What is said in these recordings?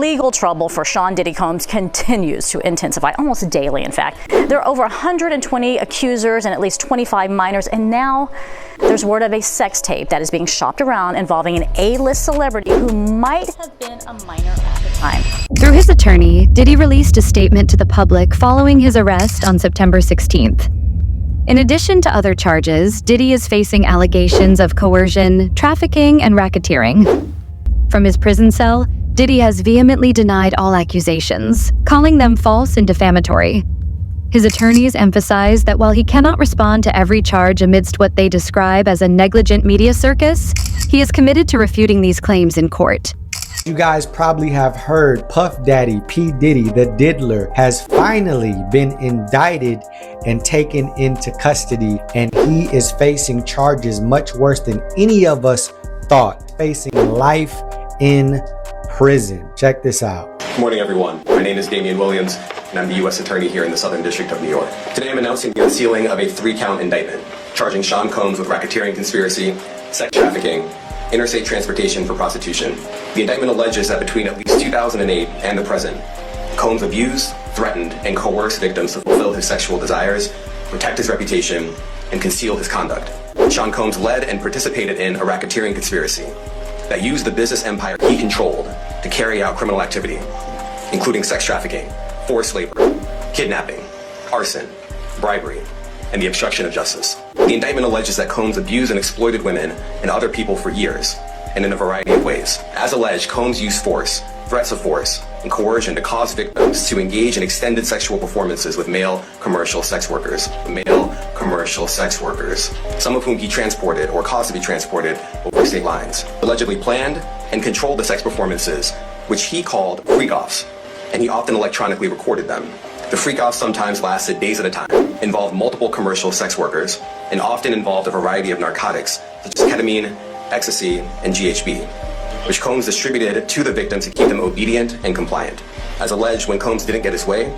legal trouble for Sean Diddy Combs continues to intensify, almost daily, in fact. There are over 120 accusers and at least 25 minors, and now there's word of a sex tape that is being shopped around involving an A-list celebrity who might have been a minor at the time. Through his attorney, Diddy released a statement to the public following his arrest on September 16th. In addition to other charges, Diddy is facing allegations of coercion, trafficking, and racketeering. From his prison cell, Diddy has vehemently denied all accusations, calling them false and defamatory. His attorneys emphasize that while he cannot respond to every charge amidst what they describe as a negligent media circus, he is committed to refuting these claims in court. You guys probably have heard Puff Daddy, P. Diddy, the Diddler, has finally been indicted and taken into custody, and he is facing charges much worse than any of us thought, facing life in prison. Check this out. Good morning, everyone. My name is Damian Williams, and I'm the U.S. Attorney here in the Southern District of New York. Today I'm announcing the unsealing of a 3-count indictment, charging Sean Combs with racketeering conspiracy, sex trafficking, interstate transportation for prostitution. The indictment alleges that between at least 2008 and the present, Combs abused, threatened, and coerced victims to fulfill his sexual desires, protect his reputation, and conceal his conduct. Sean Combs led and participated in a racketeering conspiracy that used the business empire he controlled to carry out criminal activity, including sex trafficking, forced labor, kidnapping, arson, bribery, and the obstruction of justice. The indictment alleges that Combs abused and exploited women and other people for years, and in a variety of ways. As alleged, Combs used force, threats of force, and coercion to cause victims to engage in extended sexual performances with male commercial sex workers. Some of whom he transported or caused to be transported over state lines. Allegedly planned and controlled the sex performances, which he called freak-offs, and he often electronically recorded them. The freak-offs sometimes lasted days at a time, involved multiple commercial sex workers, and often involved a variety of narcotics, such as ketamine, ecstasy, and GHB, which Combs distributed to the victims to keep them obedient and compliant. As alleged, when Combs didn't get his way,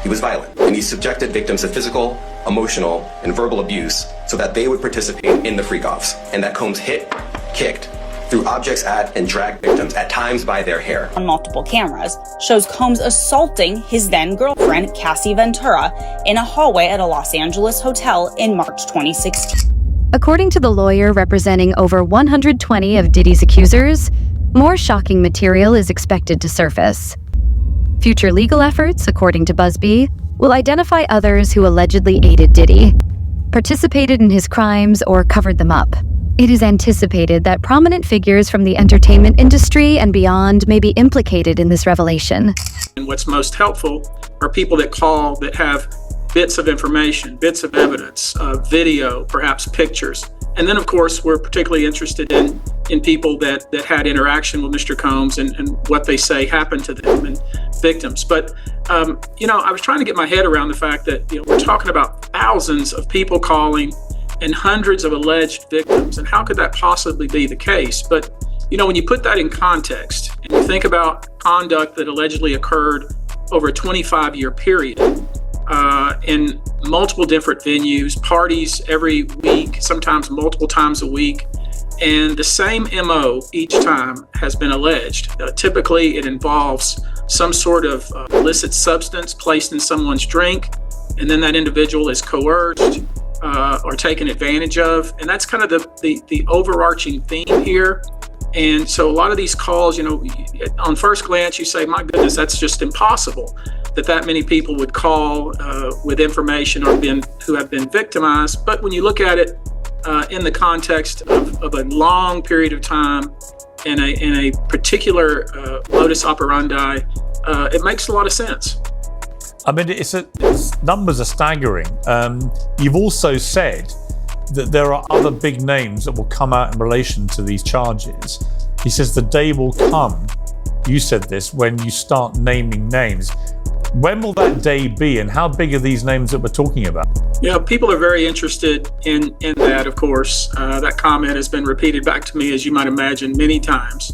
he was violent, and he subjected victims to physical, emotional, and verbal abuse so that they would participate in the freak-offs, and that Combs hit, kicked, threw objects at, and dragged victims, at times by their hair. On multiple cameras, shows Combs assaulting his then-girlfriend, Cassie Ventura, in a hallway at a Los Angeles hotel in March 2016. According to the lawyer representing over 120 of Diddy's accusers, more shocking material is expected to surface. Future legal efforts, according to Busby, will identify others who allegedly aided Diddy, participated in his crimes, or covered them up. It is anticipated that prominent figures from the entertainment industry and beyond may be implicated in this revelation. And what's most helpful are people that call that have bits of information, bits of evidence, video, perhaps pictures. And then, of course, we're particularly interested in people that had interaction with Mr. Combs and what they say happened to them and victims. But, I was trying to get my head around the fact that, we're talking about thousands of people calling and hundreds of alleged victims. And how could that possibly be the case? But, when you put that in context and you think about conduct that allegedly occurred over a 25-year period, in multiple different venues, parties every week, sometimes multiple times a week, and the same MO each time has been alleged. Typically, it involves some sort of illicit substance placed in someone's drink, and then that individual is coerced or taken advantage of, and that's kind of the overarching theme here. And so a lot of these calls, on first glance, you say, my goodness, that's just impossible that many people would call with information who have been victimized. But when you look at it in the context of a long period of time in a particular modus operandi, it makes a lot of sense. I mean, its numbers are staggering. You've also said that there are other big names that will come out in relation to these charges. He says the day will come, you said this, when you start naming names. When will that day be, and how big are these names that we're talking about? People are very interested in that, of course. That comment has been repeated back to me, as you might imagine, many times.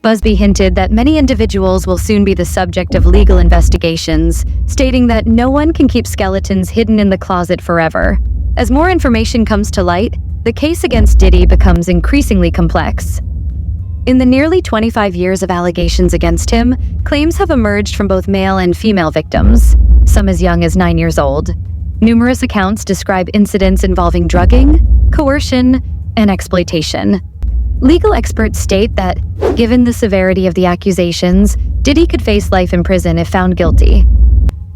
Busby hinted that many individuals will soon be the subject of legal investigations, stating that no one can keep skeletons hidden in the closet forever. As more information comes to light, the case against Diddy becomes increasingly complex. In the nearly 25 years of allegations against him, claims have emerged from both male and female victims, some as young as 9 years old. Numerous accounts describe incidents involving drugging, coercion, and exploitation. Legal experts state that, given the severity of the accusations, Diddy could face life in prison if found guilty.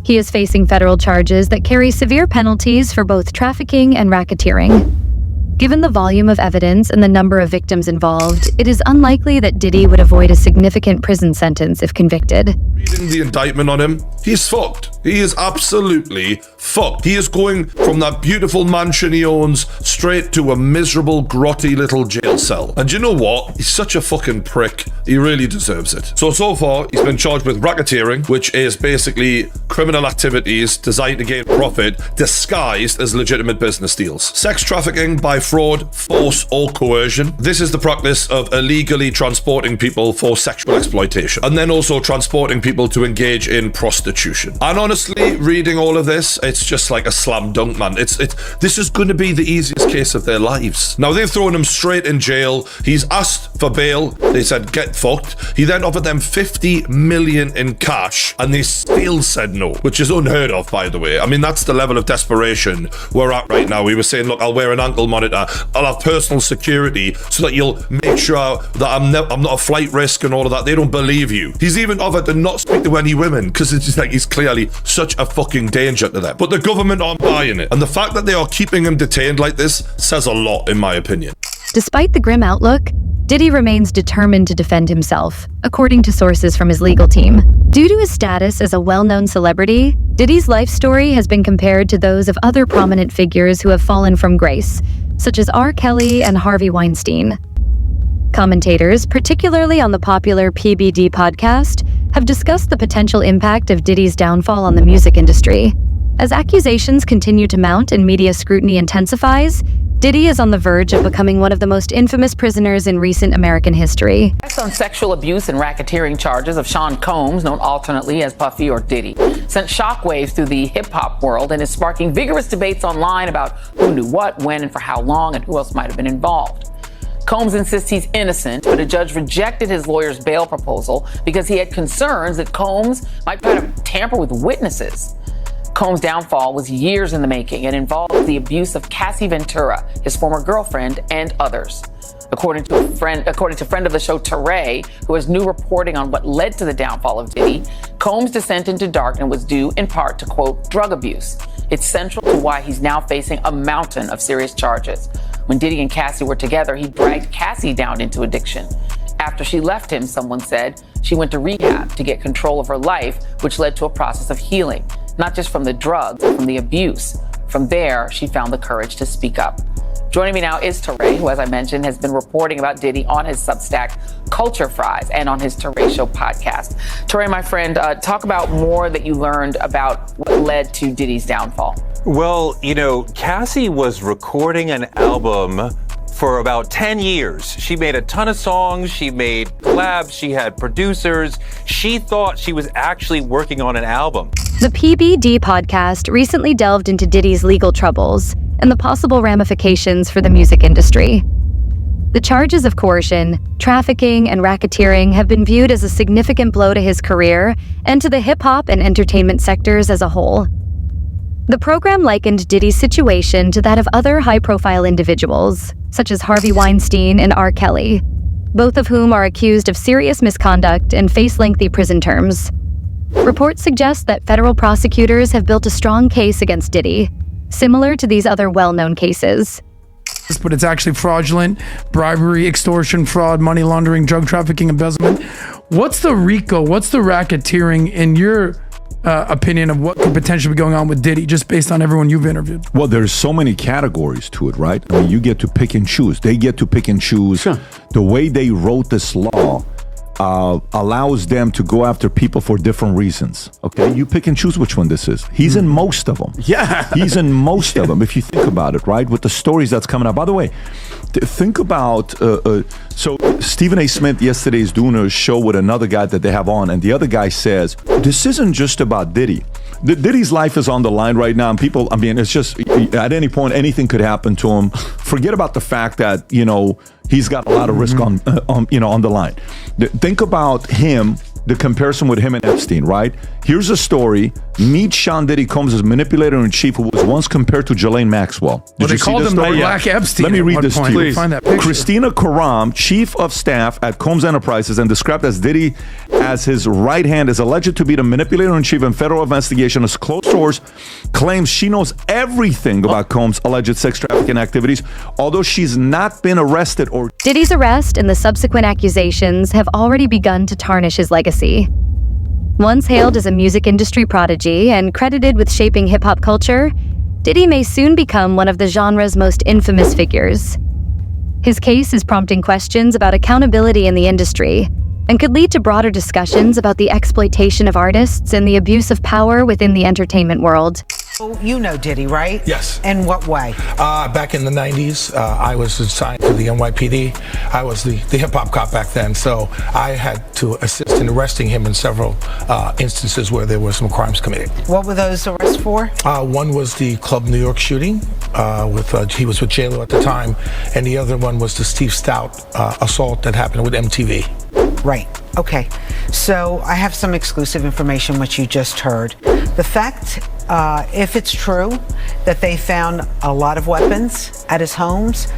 He is facing federal charges that carry severe penalties for both trafficking and racketeering. Given the volume of evidence and the number of victims involved, it is unlikely that Diddy would avoid a significant prison sentence if convicted. Reading the indictment on him, he's fucked. He is absolutely fucked. He is going from that beautiful mansion he owns straight to a miserable, grotty little jail cell. And you know what? He's such a fucking prick. He really deserves it. So far, he's been charged with racketeering, which is basically criminal activities designed to gain profit disguised as legitimate business deals. Sex trafficking by fraud, force, or coercion. This is the practice of illegally transporting people for sexual exploitation, and then also transporting people to engage in prostitution. And honestly, reading all of this, it's just like a slam dunk, man. This is going to be the easiest case of their lives. Now, they've thrown him straight in jail. He's asked for bail. They said, get fucked. He then offered them 50 million in cash, and they still said no, which is unheard of, by the way. I mean, that's the level of desperation we're at right now. We were saying, look, I'll wear an ankle monitor. I'll have personal security so that you'll make sure that I'm not a flight risk and all of that. They don't believe you. He's even offered to not speak to any women because it's just like he's clearly such a fucking danger to them. But the government aren't buying it. And the fact that they are keeping him detained like this says a lot, in my opinion. Despite the grim outlook, Diddy remains determined to defend himself, according to sources from his legal team. Due to his status as a well-known celebrity, Diddy's life story has been compared to those of other prominent figures who have fallen from grace, such as R. Kelly and Harvey Weinstein. Commentators, particularly on the popular PBD podcast, have discussed the potential impact of Diddy's downfall on the music industry. As accusations continue to mount and media scrutiny intensifies, Diddy is on the verge of becoming one of the most infamous prisoners in recent American history. On sexual abuse and racketeering charges of Sean Combs, known alternately as Puffy or Diddy, sent shockwaves through the hip-hop world and is sparking vigorous debates online about who knew what, when, and for how long, and who else might have been involved. Combs insists he's innocent, but a judge rejected his lawyer's bail proposal because he had concerns that Combs might try to tamper with witnesses. Combs' downfall was years in the making and involved the abuse of Cassie Ventura, his former girlfriend, and others. According to friend of the show Teray, who has new reporting on what led to the downfall of Diddy, Combs' descent into darkness was due in part to, quote, drug abuse. It's central to why he's now facing a mountain of serious charges. When Diddy and Cassie were together, he dragged Cassie down into addiction. After she left him, someone said, she went to rehab to get control of her life, which led to a process of healing, not just from the drugs, but from the abuse. From there, she found the courage to speak up. Joining me now is Teray, who, as I mentioned, has been reporting about Diddy on his Substack, Culture Fries, and on his Teray Show podcast. Teray, my friend, talk about more that you learned about what led to Diddy's downfall. Well, you know, Cassie was recording an album for about 10 years. She made a ton of songs, she made collabs, she had producers. She thought she was actually working on an album. The PBD podcast recently delved into Diddy's legal troubles and the possible ramifications for the music industry. The charges of coercion, trafficking, and racketeering have been viewed as a significant blow to his career and to the hip-hop and entertainment sectors as a whole. The program likened Diddy's situation to that of other high-profile individuals, such as Harvey Weinstein and R. Kelly, both of whom are accused of serious misconduct and face lengthy prison terms. Reports suggest that federal prosecutors have built a strong case against Diddy, similar to these other well-known cases. But it's actually fraudulent, bribery, extortion, fraud, money laundering, drug trafficking, embezzlement. What's the RICO? What's the racketeering in your opinion of what could potentially be going on with Diddy, just based on everyone you've interviewed? Well, there's so many categories to it, right? I mean, you get to pick and choose. They get to pick and choose. Sure. The way they wrote this law allows them to go after people for different reasons. Okay, you pick and choose which one this is. He's in most of them. Yeah, he's in most of them. If you think about it, right, with the stories that's coming up. By the way, think about so Stephen A. Smith yesterday is doing a show with another guy that they have on, and the other guy says this isn't just about Diddy. Diddy's life is on the line right now, and people, I mean, it's just at any point anything could happen to him. Forget about the fact that, you know, he's got a lot of risk on the line. Think about him, the comparison with him and Epstein, right? Here's a story. Meet Sean Diddy Combs' manipulator-in-chief, who was once compared to Ghislaine Maxwell. Did you see this story? Black Epstein. Let me read this to you. Find that picture. Christina Karam, chief of staff at Combs Enterprises and described as Diddy as his right hand, is alleged to be the manipulator-in-chief in federal investigation. As close source claims she knows everything about Combs' alleged sex trafficking activities, although she's not been arrested or... Diddy's arrest and the subsequent accusations have already begun to tarnish his legacy. Once hailed as a music industry prodigy and credited with shaping hip-hop culture, Diddy may soon become one of the genre's most infamous figures. His case is prompting questions about accountability in the industry and could lead to broader discussions about the exploitation of artists and the abuse of power within the entertainment world. You know Diddy, right? Yes. In what way? Back in the 90s, I was assigned to the NYPD. I was the hip-hop cop back then, so I had to assist in arresting him in several instances where there were some crimes committed. What were those arrests for? One was the Club New York shooting, he was with J-Lo at the time, and the other one was the Steve Stout assault that happened with MTV. Right. Okay. So I have some exclusive information which you just heard. The fact, if it's true, that they found a lot of weapons at his homes,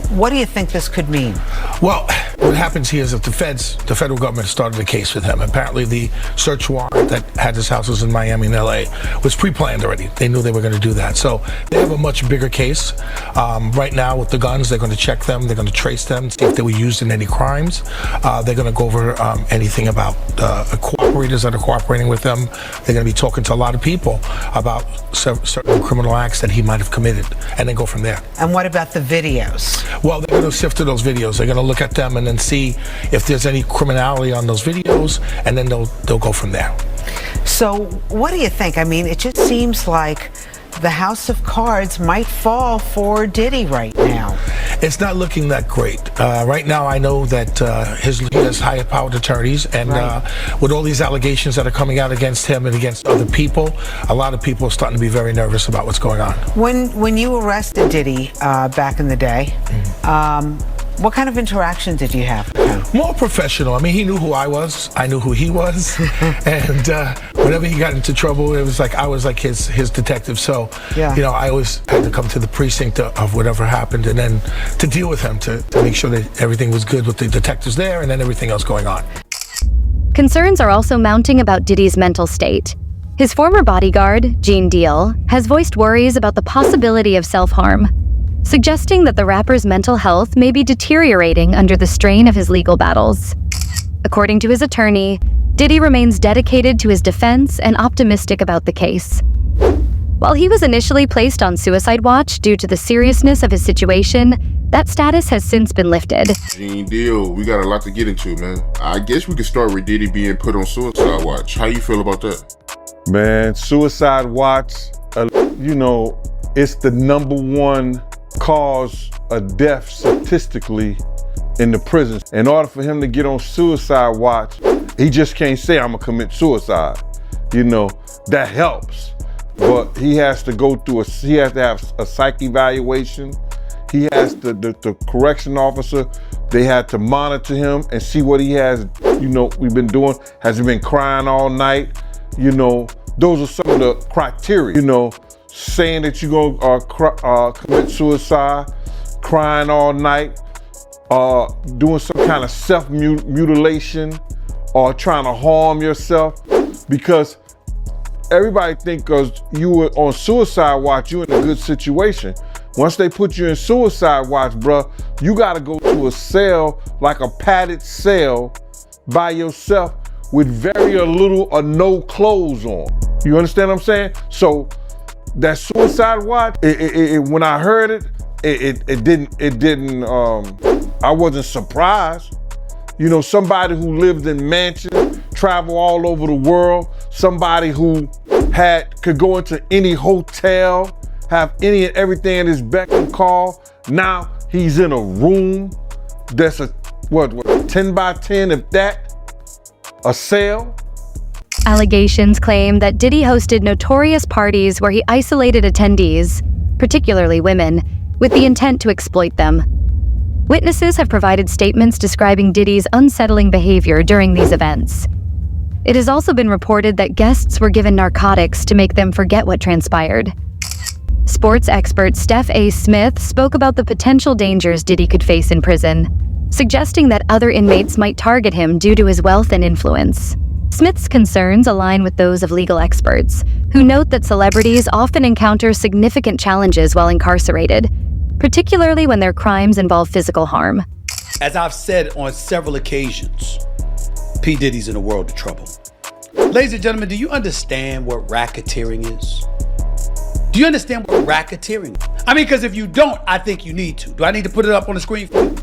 what do you think this could mean? Well, what happens here is that the federal government started a case with him. Apparently the search warrant that had his houses in Miami and LA was pre-planned already. They knew they were going to do that. So they have a much bigger case. Right now with the guns, they're going to check them. They're going to trace them, see if they were used in any crimes. They're going to go over anything about cooperators that are cooperating with them. They're going to be talking to a lot of people about certain criminal acts that he might have committed, and then go from there. And what about the videos? Well, they're going to sift through those videos. They're going to look at them and then see if there's any criminality on those videos, and then they'll go from there. So what do you think? I mean, it just seems like the house of cards might fall for Diddy right now. It's not looking that great. Right now, I know that he has high-powered attorneys, and with all these allegations that are coming out against him and against other people, a lot of people are starting to be very nervous about what's going on. When you arrested Diddy back in the day, what kind of interaction did you have with him? More professional. I mean, he knew who I was. I knew who he was. And whenever he got into trouble, it was like I was like his detective. So, yeah. You know, I always had to come to the precinct of whatever happened and then to deal with him, to make sure that everything was good with the detectives there and then everything else going on. Concerns are also mounting about Diddy's mental state. His former bodyguard, Gene Deal, has voiced worries about the possibility of self-harm, suggesting that the rapper's mental health may be deteriorating under the strain of his legal battles. According to his attorney, Diddy remains dedicated to his defense and optimistic about the case. While he was initially placed on suicide watch due to the seriousness of his situation, that status has since been lifted. Gene Deal, we got a lot to get into, man. I guess we could start with Diddy being put on suicide watch. How you feel about that? Man, suicide watch, you know, it's the #1 cause of death statistically in the prisons. In order for him to get on suicide watch, he just can't say, I'm gonna commit suicide. You know, that helps. But he has to go through he has to have a psych evaluation. He has to, the correction officer, they had to monitor him and see what he has, you know, we've been doing. Has he been crying all night? You know, those are some of the criteria, you know, saying that you're gonna commit suicide, crying all night, doing some kind of self-mutilation, or trying to harm yourself, because everybody think because you were on suicide watch, you're in a good situation. Once they put you in suicide watch, bruh, you gotta go to a cell, like a padded cell, by yourself with very little or no clothes on. You understand what I'm saying? So that suicide watch, when I heard it didn't, I wasn't surprised. You know, somebody who lived in mansions, travel all over the world, somebody who could go into any hotel, have any and everything at his beck and call. Now he's in a room that's a 10 by 10, if that, a cell. Allegations claim that Diddy hosted notorious parties where he isolated attendees, particularly women, with the intent to exploit them. Witnesses have provided statements describing Diddy's unsettling behavior during these events. It has also been reported that guests were given narcotics to make them forget what transpired. Sports expert Steph A. Smith spoke about the potential dangers Diddy could face in prison, suggesting that other inmates might target him due to his wealth and influence. Smith's concerns align with those of legal experts, who note that celebrities often encounter significant challenges while incarcerated, particularly when their crimes involve physical harm. As I've said on several occasions, P. Diddy's in a world of trouble. Ladies and gentlemen, do you understand what racketeering is? Do you understand what racketeering is? I mean, because if you don't, I think you need to. Do I need to put it up on the screen for you?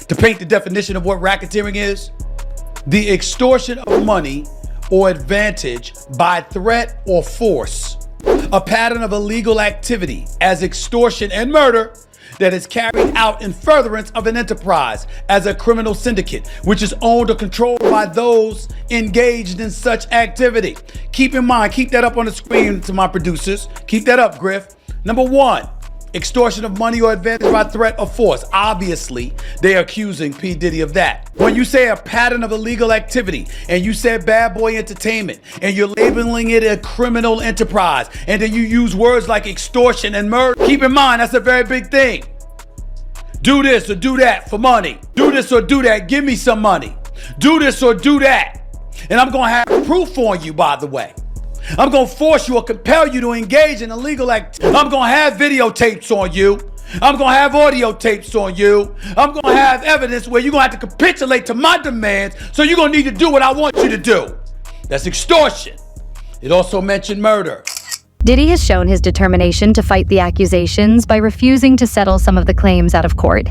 To paint the definition of what racketeering is? The extortion of money or advantage by threat or force. A pattern of illegal activity as extortion and murder that is carried out in furtherance of an enterprise as a criminal syndicate, which is owned or controlled by those engaged in such activity. Keep in mind, keep that up on the screen to my producers. Keep that up, Griff. Number one, extortion of money or advantage by threat or force. Obviously, they're accusing P. Diddy of that. When you say a pattern of illegal activity, and you said Bad Boy Entertainment, and you're labeling it a criminal enterprise, and then you use words like extortion and murder, keep in mind, that's a very big thing. Do this or do that for money. Do this or do that, give me some money. Do this or do that. And I'm gonna have proof on you, by the way. I'm gonna force you or compel you to engage in illegal activity. I'm gonna have videotapes on you. I'm gonna have audio tapes on you. I'm gonna have evidence where you're gonna have to capitulate to my demands, so you're gonna need to do what I want you to do. That's extortion. It also mentioned murder. Diddy has shown his determination to fight the accusations by refusing to settle some of the claims out of court.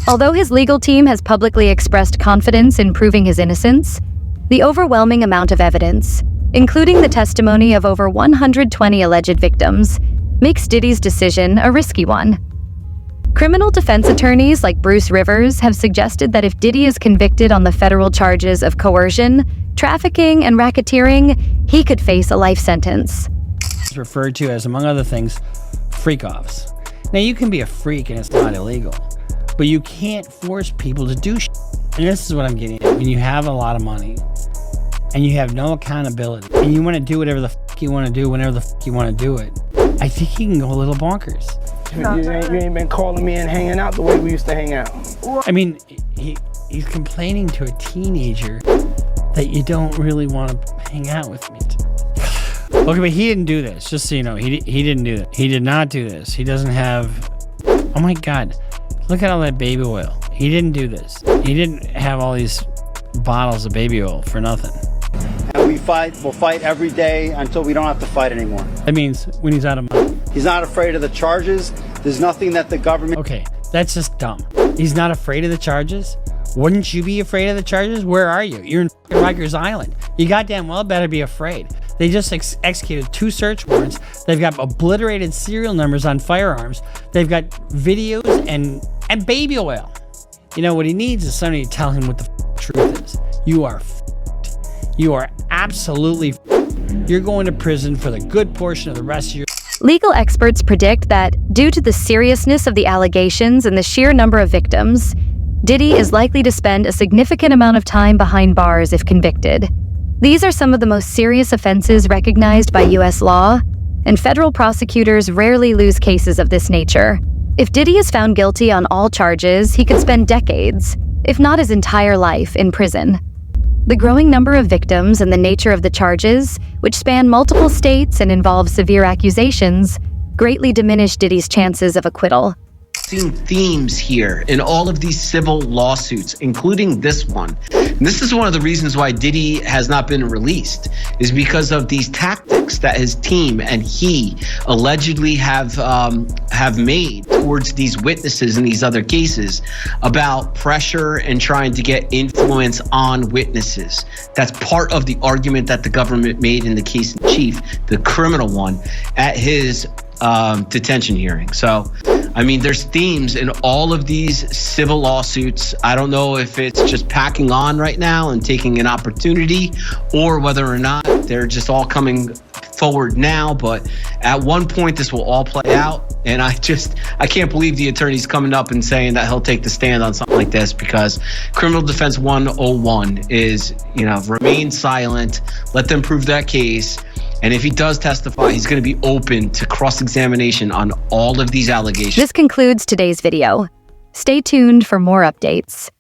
Although his legal team has publicly expressed confidence in proving his innocence, the overwhelming amount of evidence, including the testimony of over 120 alleged victims, makes Diddy's decision a risky one. Criminal defense attorneys like Bruce Rivers have suggested that if Diddy is convicted on the federal charges of coercion, trafficking, and racketeering, he could face a life sentence. It's referred to as, among other things, freak-offs. Now, you can be a freak and it's not illegal, but you can't force people to do shit. And this is what I'm getting at. When you have a lot of money and you have no accountability and you want to do whatever the fuck you want to do whenever the fuck you want to do it, I think you can go a little bonkers. You ain't been calling me and hanging out the way we used to hang out. I mean, he's complaining to a teenager that you don't really want to hang out with me. Okay, but he didn't do this. Just so you know, he didn't do that. He did not do this. He doesn't have... Oh my God. Look at all that baby oil. He didn't do this. He didn't have all these bottles of baby oil for nothing. And we'll fight every day until we don't have to fight anymore. That means when he's out of money. He's not afraid of the charges. There's nothing that the government... Okay, that's just dumb. He's not afraid of the charges? Wouldn't you be afraid of the charges? Where are you? You're in Rikers Island. You goddamn well better be afraid. They just executed 2 search warrants. They've got obliterated serial numbers on firearms. They've got videos and baby oil. You know, what he needs is somebody to tell him what the truth is. You are You are absolutely You're going to prison for the good portion of the rest of your... Legal experts predict that, due to the seriousness of the allegations and the sheer number of victims, Diddy is likely to spend a significant amount of time behind bars if convicted. These are some of the most serious offenses recognized by U.S. law, and federal prosecutors rarely lose cases of this nature. If Diddy is found guilty on all charges, he could spend decades, if not his entire life, in prison. The growing number of victims and the nature of the charges, which span multiple states and involve severe accusations, greatly diminish Diddy's chances of acquittal. Seeing themes here in all of these civil lawsuits, including this one. And this is one of the reasons why Diddy has not been released, is because of these tactics that his team and he allegedly have made towards these witnesses in these other cases about pressure and trying to get influence on witnesses. That's part of the argument that the government made in the case in chief, the criminal one, at his detention hearing. So I mean, there's themes in all of these civil lawsuits. I don't know if it's just packing on right now and taking an opportunity, or whether or not they're just all coming forward now, but at one point this will all play out. And I can't believe the attorney's coming up and saying that he'll take the stand on something like this, because criminal defense 101 is, remain silent, let them prove that case. And if he does testify, he's going to be open to cross-examination on all of these allegations. This concludes today's video. Stay tuned for more updates.